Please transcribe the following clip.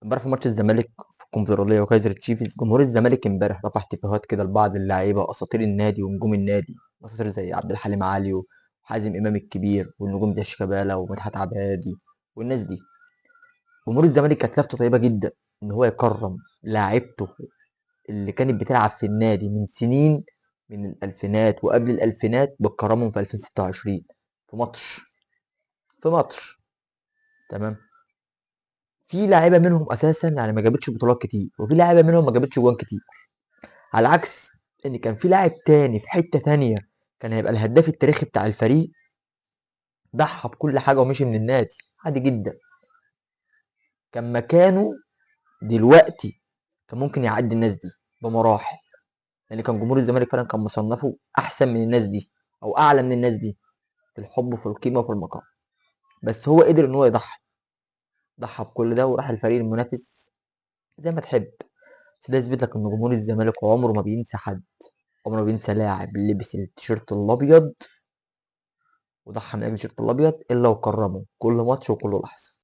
امبارح في ماتش الزمالك في الكونفدراليه وكايزر تشيفز، جمهور الزمالك امبارح رفع احتفاءات كده لبعض اللعيبه واساطير النادي ونجوم النادي، اساطير زي عبد الحليم علي وحازم امام الكبير والنجوم زي شيكابالا ومدحت عبادي والناس دي. جمهور الزمالك كانت لفته طيبه جدا ان هو يكرم لاعيبته اللي كانت بتلعب في النادي من سنين، من الالفينات وقبل الالفينات، بتكرمهم في 2026 في ماتش، في ماتش. تمام. في لاعيبه منهم اساسا يعني ما جابتش بطولات كتير، وفي لاعيبه منهم ما جابتش جوان كتير، على عكس ان كان في لاعب تاني في حتة تانية كان هيبقى الهداف التاريخي بتاع الفريق، ضحى بكل حاجة ومشي من النادي عادي جدا. كان مكانه دلوقتي كان ممكن يعدي الناس دي بمراحل، يعني كان جمهور الزمالك فعلا كان مصنفه احسن من الناس دي او اعلى من الناس دي في الحب وفي القيمة وفي المقام. بس هو قدر ان هو يضحي، ضحى بكل ده وراح الفريق المنافس زي ما تحب. بس ده يثبت لك ان جمهور الزمالك عمره ما بينسى حد، عمره ما بينسى لاعب لبس التيشيرت الابيض وضحى من اجل التيشيرت الابيض الا وكرمه كل ماتش وكل لحظه.